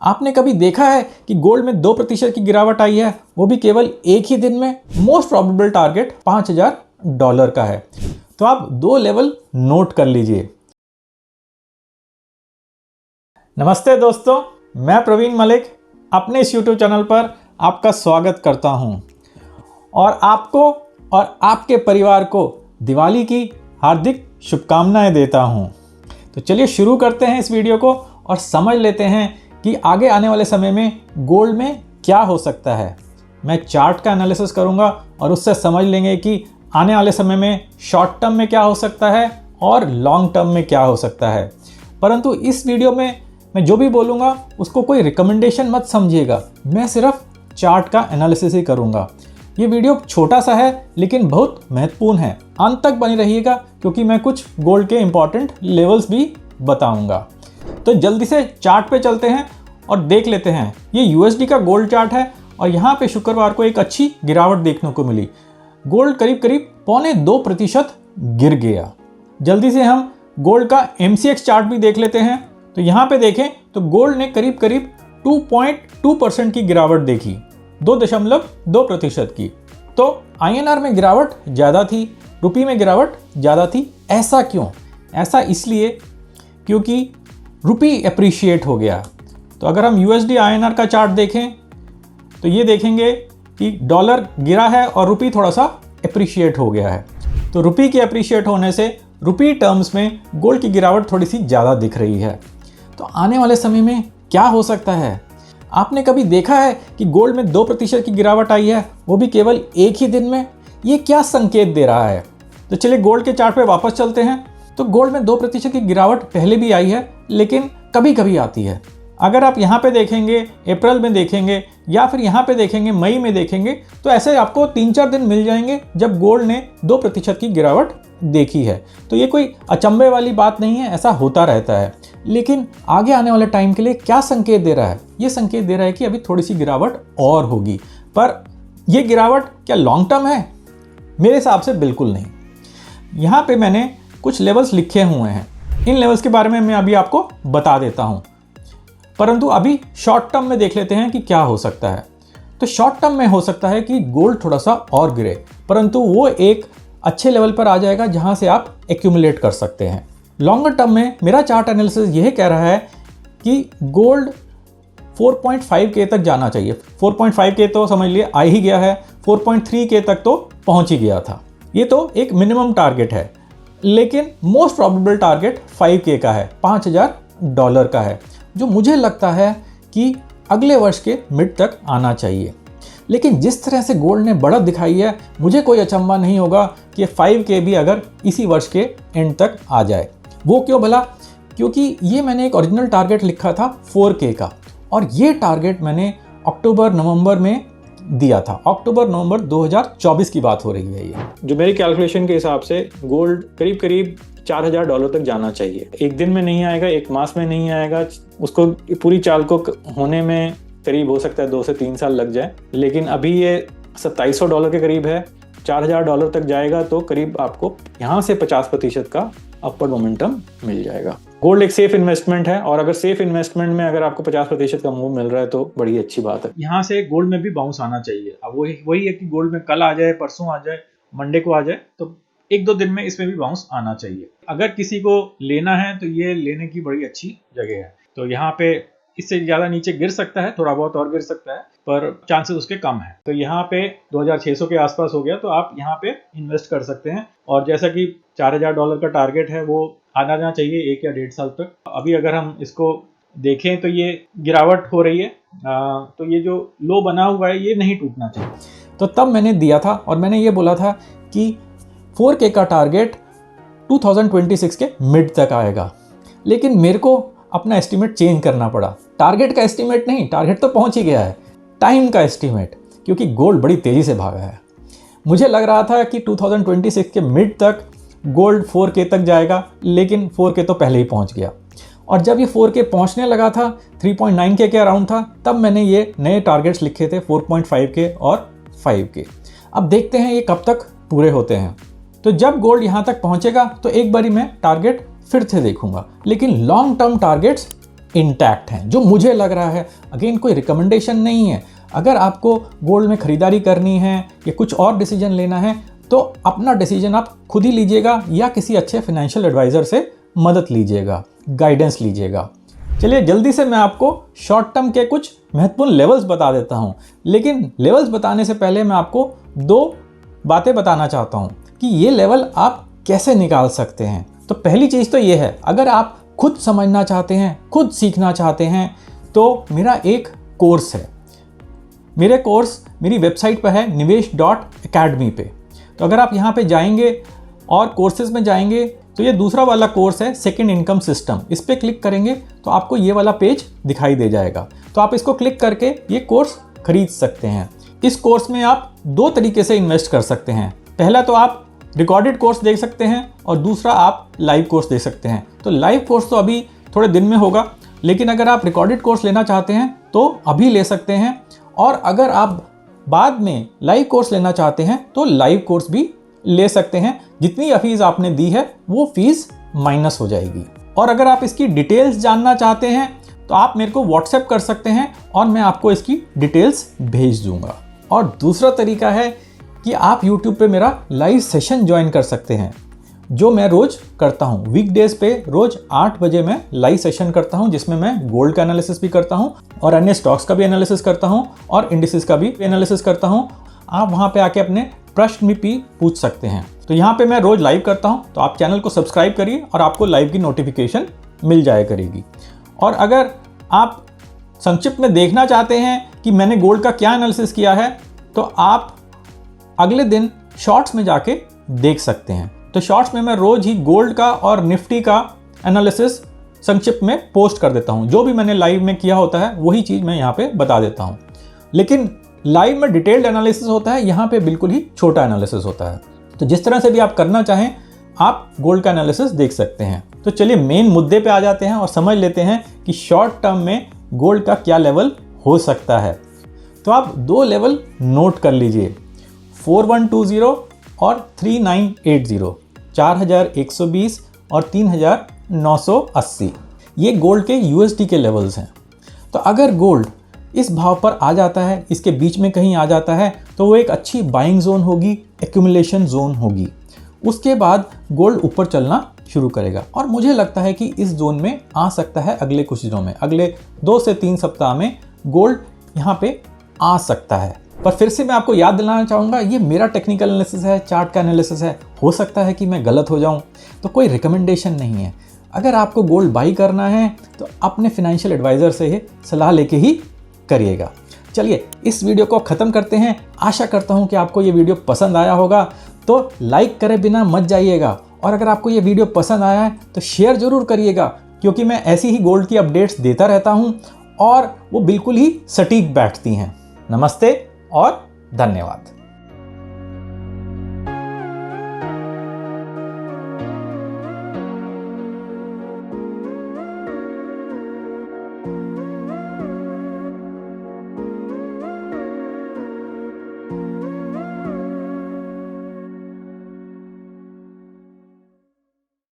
आपने कभी देखा है कि गोल्ड में 2% की गिरावट आई है, वो भी केवल एक ही दिन में? मोस्ट प्रोबेबल टारगेट $5000 का है। तो आप 2 लेवल नोट कर लीजिए। नमस्ते दोस्तों, मैं प्रवीण मलिक अपने इस YouTube चैनल पर आपका स्वागत करता हूं और आपको और आपके परिवार को दिवाली की हार्दिक शुभकामनाएं देता हूं। तो चलिए शुरू करते हैं इस वीडियो को और समझ लेते हैं कि आगे आने वाले समय में गोल्ड में क्या हो सकता है। मैं चार्ट का एनालिसिस करूंगा और उससे समझ लेंगे कि आने वाले समय में शॉर्ट टर्म में क्या हो सकता है और लॉन्ग टर्म में क्या हो सकता है। परंतु इस वीडियो में मैं जो भी बोलूँगा उसको कोई रिकमेंडेशन मत समझिएगा, मैं सिर्फ चार्ट का एनालिसिस ही करूँगा। ये वीडियो छोटा सा है लेकिन बहुत महत्वपूर्ण है, अंत तक बनी रहिएगा क्योंकि मैं कुछ गोल्ड के इंपॉर्टेंट लेवल्स भी बताऊँगा। तो जल्दी से चार्ट पे चलते हैं और देख लेते हैं। ये यूएसडी का गोल्ड चार्ट है और यहाँ पे शुक्रवार को एक अच्छी गिरावट देखने को मिली। गोल्ड करीब करीब 1.25% गिर गया। जल्दी से हम गोल्ड का MCX चार्ट भी देख लेते हैं। तो यहाँ पे देखें तो गोल्ड ने करीब करीब 2.2% की गिरावट देखी, 2.2% की। तो INR में गिरावट ज़्यादा थी, रुपये में गिरावट ज़्यादा थी। ऐसा क्यों? ऐसा इसलिए क्योंकि रुपी एप्रिशिएट हो गया। तो अगर हम USD INR का चार्ट देखें तो ये देखेंगे कि डॉलर गिरा है और रुपी थोड़ा सा एप्रिशिएट हो गया है। तो रुपी के एप्रिशिएट होने से रुपी टर्म्स में गोल्ड की गिरावट थोड़ी सी ज़्यादा दिख रही है। तो आने वाले समय में क्या हो सकता है? आपने कभी देखा है कि गोल्ड में 2% की गिरावट आई है, वो भी केवल एक ही दिन में? ये क्या संकेत दे रहा है? तो चलिए गोल्ड के चार्ट पे वापस चलते हैं। तो गोल्ड में 2% की गिरावट पहले भी आई है लेकिन कभी कभी आती है। अगर आप यहाँ पे देखेंगे अप्रैल में देखेंगे या फिर यहाँ पे देखेंगे मई में देखेंगे तो ऐसे आपको 3-4 दिन मिल जाएंगे जब गोल्ड ने 2% की गिरावट देखी है। तो ये कोई अचंभे वाली बात नहीं है, ऐसा होता रहता है। लेकिन आगे आने वाले टाइम के लिए क्या संकेत दे रहा है? ये संकेत दे रहा है कि अभी थोड़ी सी गिरावट और होगी। पर यह गिरावट क्या लॉन्ग टर्म है? मेरे हिसाब से बिल्कुल नहीं। यहाँ पे मैंने कुछ लेवल्स लिखे हुए हैं, इन लेवल्स के बारे में मैं अभी आपको बता देता हूँ। परंतु अभी शॉर्ट टर्म में देख लेते हैं कि क्या हो सकता है। तो शॉर्ट टर्म में हो सकता है कि गोल्ड थोड़ा सा और गिरे, परंतु वो एक अच्छे लेवल पर आ जाएगा जहां से आप एक्यूमुलेट कर सकते हैं। लॉन्गर टर्म में मेरा चार्ट एनालिसिस यह कह रहा है कि गोल्ड 4.5K तक जाना चाहिए। 4.5K तो समझ लिए आ ही गया है, 4.3K तक तो पहुंच ही गया था। ये तो एक मिनिमम टारगेट है, लेकिन मोस्ट प्रोबेबल टारगेट 5K का है, $5000 का है, जो मुझे लगता है कि अगले वर्ष के मिड तक आना चाहिए। लेकिन जिस तरह से गोल्ड ने बढ़त दिखाई है, मुझे कोई अचंभा नहीं होगा कि 5K भी अगर इसी वर्ष के एंड तक आ जाए। वो क्यों भला? क्योंकि ये मैंने एक ओरिजिनल टारगेट लिखा था 4K का, और ये टारगेट मैंने अक्टूबर नवंबर में दिया था। अक्टूबर नवंबर 2024 की बात हो रही है। ये जो मेरी कैलकुलेशन के हिसाब से गोल्ड करीब करीब $4000 तक जाना चाहिए। एक दिन में नहीं आएगा, एक मास में नहीं आएगा, उसको पूरी चाल को होने में करीब हो सकता है 2 से 3 साल लग जाए। लेकिन अभी ये $2700 के करीब है, $4000 तक जाएगा तो करीब आपको यहाँ से 50% का अपवर्ड मोमेंटम मिल जाएगा। गोल्ड एक सेफ इन्वेस्टमेंट है और अगर सेफ इन्वेस्टमेंट में अगर आपको 50% का मूव मिल रहा है तो बड़ी अच्छी बात है। यहाँ से गोल्ड में भी बाउंस आना चाहिए। अब वही है कि गोल्ड में कल आ जाए, परसों आ जाए, मंडे को आ जाए, तो 1-2 दिन में इसमें भी बाउंस आना चाहिए। अगर किसी को लेना है तो ये लेने की बड़ी अच्छी जगह है। तो यहाँ पे इससे ज़्यादा नीचे गिर सकता है, थोड़ा बहुत और गिर सकता है, पर चांसेस उसके कम है। तो यहाँ पे 2600 के आसपास हो गया तो आप यहाँ पे इन्वेस्ट कर सकते हैं। और जैसा कि $4000 का टारगेट है वो आना चाहिए 1 या 1.5 साल तक। अभी अगर हम इसको देखें तो ये गिरावट हो रही है, तो ये जो लो बना हुआ है ये नहीं टूटना चाहिए। तो तब मैंने दिया था और मैंने ये बोला था कि 4K का टारगेट 2026 के मिड तक आएगा। लेकिन मेरे को अपना एस्टीमेट चेंज करना पड़ा। टारगेट का एस्टीमेट नहीं, टारगेट तो पहुंच ही गया है, टाइम का एस्टीमेट, क्योंकि गोल्ड बड़ी तेज़ी से भागा है। मुझे लग रहा था कि 2026 के मिड तक गोल्ड 4K तक जाएगा, लेकिन 4K तो पहले ही पहुंच गया। और जब ये 4K पहुंचने लगा था, 3.9K के अराउंड था, तब मैंने ये नए टारगेट्स लिखे थे 4.5K और 5K। अब देखते हैं ये कब तक पूरे होते हैं। तो जब गोल्ड यहाँ तक पहुँचेगा तो एक बारी मैं टारगेट फिर से देखूंगा, लेकिन लॉन्ग टर्म टारगेट्स इंटैक्ट हैं, जो मुझे लग रहा है। अगेन कोई रिकमेंडेशन नहीं है। अगर आपको गोल्ड में ख़रीदारी करनी है या कुछ और डिसीजन लेना है तो अपना डिसीजन आप खुद ही लीजिएगा या किसी अच्छे फाइनेंशियल एडवाइज़र से मदद लीजिएगा, गाइडेंस लीजिएगा। चलिए जल्दी से मैं आपको शॉर्ट टर्म के कुछ महत्वपूर्ण लेवल्स बता देता हूँ। लेकिन लेवल्स बताने से पहले मैं आपको 2 बातें बताना चाहता हूँ कि ये लेवल आप कैसे निकाल सकते हैं। तो पहली चीज़ तो ये है, अगर आप खुद समझना चाहते हैं, खुद सीखना चाहते हैं, तो मेरा एक कोर्स है। मेरे कोर्स मेरी वेबसाइट पर है nivesh.academy पे। तो अगर आप यहाँ पे जाएंगे और कोर्सेज में जाएंगे तो ये दूसरा वाला कोर्स है सेकंड इनकम सिस्टम। इस पर क्लिक करेंगे तो आपको ये वाला पेज दिखाई दे जाएगा। तो आप इसको क्लिक करके ये कोर्स खरीद सकते हैं। इस कोर्स में आप 2 तरीके से इन्वेस्ट कर सकते हैं। पहला तो आप रिकॉर्डेड कोर्स देख सकते हैं और दूसरा आप लाइव कोर्स देख सकते हैं। तो लाइव कोर्स तो अभी थोड़े दिन में होगा, लेकिन अगर आप रिकॉर्डेड कोर्स लेना चाहते हैं तो अभी ले सकते हैं। और अगर आप बाद में लाइव कोर्स लेना चाहते हैं तो लाइव कोर्स भी ले सकते हैं। जितनी फीस आपने दी है वो फीस माइनस हो जाएगी। और अगर आप इसकी डिटेल्स जानना चाहते हैं तो आप मेरे को व्हाट्सएप कर सकते हैं और मैं आपको इसकी डिटेल्स भेज दूंगा। और दूसरा तरीका है कि आप YouTube पे मेरा लाइव सेशन ज्वाइन कर सकते हैं, जो मैं रोज़ करता हूँ। वीकडेज पे रोज़ 8 बजे मैं लाइव सेशन करता हूँ, जिसमें मैं गोल्ड का एनालिसिस भी करता हूँ और अन्य स्टॉक्स का भी एनालिसिस करता हूँ और इंडिसेस का भी एनालिसिस करता हूँ। आप वहाँ पे आके अपने प्रश्न भी पूछ सकते हैं। तो यहाँ पे मैं रोज़ लाइव करता हूँ, तो आप चैनल को सब्सक्राइब करिए और आपको लाइव की नोटिफिकेशन मिल जाया करेगी। और अगर आप संक्षिप्त में देखना चाहते हैं कि मैंने गोल्ड का क्या एनालिसिस किया है तो आप अगले दिन शॉर्ट्स में जाके देख सकते हैं। तो शॉर्ट्स में मैं रोज़ ही गोल्ड का और निफ्टी का एनालिसिस संक्षिप्त में पोस्ट कर देता हूँ। जो भी मैंने लाइव में किया होता है वही चीज़ मैं यहाँ पे बता देता हूँ। लेकिन लाइव में डिटेल्ड एनालिसिस होता है, यहाँ पे बिल्कुल ही छोटा एनालिसिस होता है। तो जिस तरह से भी आप करना चाहें आप गोल्ड का एनालिसिस देख सकते हैं। तो चलिए मेन मुद्दे पे आ जाते हैं और समझ लेते हैं कि शॉर्ट टर्म में गोल्ड का क्या लेवल हो सकता है। तो आप 2 लेवल नोट कर लीजिए, 4120 और 3980, 4120 और 3980। ये गोल्ड के USD के लेवल्स हैं। तो अगर गोल्ड इस भाव पर आ जाता है, इसके बीच में कहीं आ जाता है, तो वो एक अच्छी बाइंग जोन होगी, एक्यूमुलेशन जोन होगी। उसके बाद गोल्ड ऊपर चलना शुरू करेगा और मुझे लगता है कि इस जोन में आ सकता है अगले कुछ दिनों में, अगले 2 से 3 सप्ताह में गोल्ड यहाँ पे आ सकता है। पर फिर से मैं आपको याद दिलाना चाहूँगा, ये मेरा टेक्निकल एनालिसिस है, चार्ट का एनालिसिस है। हो सकता है कि मैं गलत हो जाऊँ, तो कोई रिकमेंडेशन नहीं है। अगर आपको गोल्ड बाई करना है तो अपने फाइनेंशियल एडवाइज़र से ही सलाह लेके ही करिएगा। चलिए इस वीडियो को ख़त्म करते हैं। आशा करता हूँ कि आपको ये वीडियो पसंद आया होगा, तो लाइक करे बिना मत जाइएगा। और अगर आपको ये वीडियो पसंद आया है तो शेयर ज़रूर करिएगा, क्योंकि मैं ऐसी ही गोल्ड की अपडेट्स देता रहता हूँ और वो बिल्कुल ही सटीक बैठती हैं। नमस्ते और धन्यवाद।